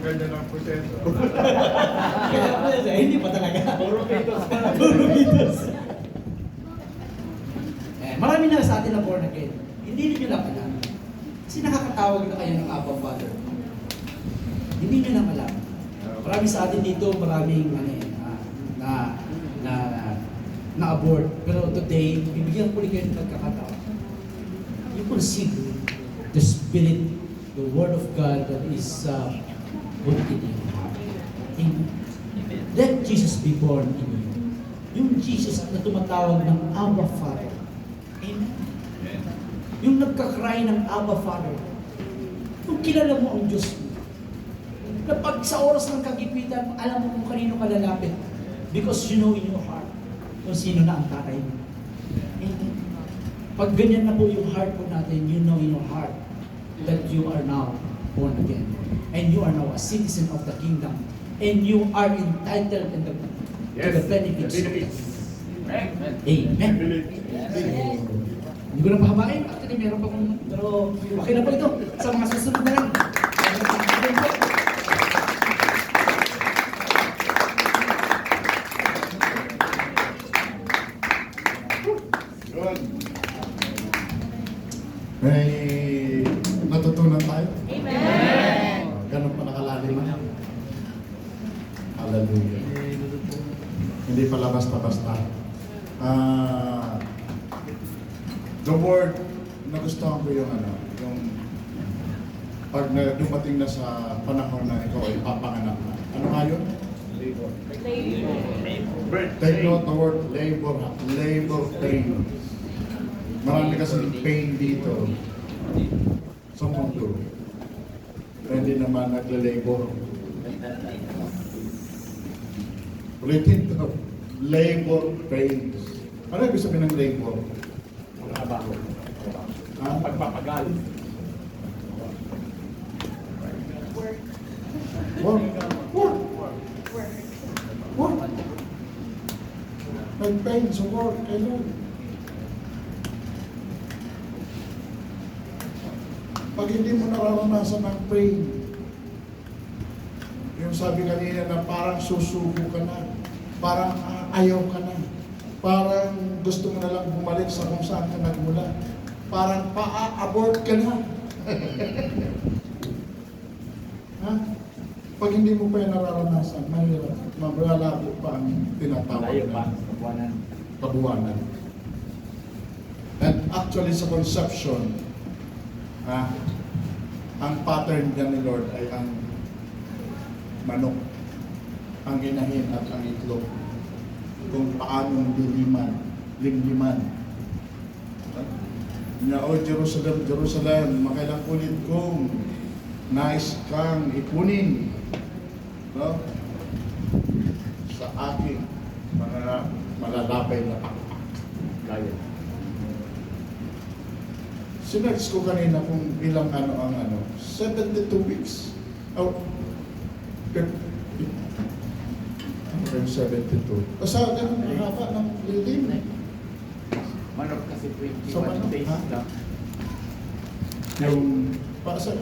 [SPEAKER 4] ganyan ang proseso.
[SPEAKER 1] Hindi pa talaga.
[SPEAKER 2] Puro pitos pa.
[SPEAKER 1] Puro mitos. Marami na sa atin na born again. Hindi niyo lang alam. Kasi nakakatawag na kayo ng Abba Father. Hindi niyo lang alam. Marami sa atin dito, maraming na-abort. Pero today, bibigyan ko ulit kayo ng pagkakataon. You consider the Spirit, the Word of God that is put in you. Amen. Let Jesus be born in you. Yung Jesus na tumatawag ng Abba Father. Amen. Yung nagkakry ng Abba Father. Yung kilala mo ang Diyos mo. Na pag sa oras ng kagipitan, alam mo kung kanino ka lalapit. Because you know in your heart kung sino na ang tatay mo. Amen. Pag ganyan na po yung heart po natin, you know in your heart that you are now born again. And you are now a citizen of the kingdom. And you are entitled to the benefits.
[SPEAKER 2] Amen.
[SPEAKER 1] Amen. Hindi ko na pahabain. Actually, meron pa kung... Pero okay na po ito. Sa mga susunod na lang.
[SPEAKER 4] Yun. May natutunan tayo.
[SPEAKER 3] Amen.
[SPEAKER 4] Ganun pa nakalalim na. Hallelujah. Hindi pala basta-basta. The word, nagustuhan ko yung pag dumating na sa panahon na ikaw ay papanganak na. Ano nga yun? Take note the word labor pain. Marami kasi pain dito sa mundo. Hindi naman nagle-labor. Ulitin to. Labor pains. Ano ibig sabihin ng labor?
[SPEAKER 2] Trabaho.
[SPEAKER 4] Ha?
[SPEAKER 2] Pagpapagal.
[SPEAKER 4] Work. Nag-pain sa work. Kailan? Pag hindi mo nararanasan ng pain, yung sabi kanina na parang susuko ka na, parang ayaw ka na, parang gusto mo na lang bumalik sa kung saan ka nagmula, parang pa-abort ka na. Ha? Pag hindi mo pa yung nararanasan, mahirap, mabalabo pa ang tinatawag
[SPEAKER 2] Layo pa.
[SPEAKER 4] na
[SPEAKER 2] Kabuanan.
[SPEAKER 4] kabuwanan. And actually sa conception, ang pattern niya ni Lord ay ang manok, ang inahin at ang itlog. Kung paanong limliman. Niya, O Jerusalem, Jerusalem, makailang ulit kong nais kang ipunin, no? Sa aking mga malalapay na pakpak.
[SPEAKER 2] Layo.
[SPEAKER 4] Sinerge ko kanina kung ilang ang 72 weeks. Oh, 72. Basta ganun ang haba ng lilim.
[SPEAKER 2] Manok kasi
[SPEAKER 4] Sa manok,
[SPEAKER 2] 21 days
[SPEAKER 4] ha?
[SPEAKER 2] lang.
[SPEAKER 4] Yung, para sa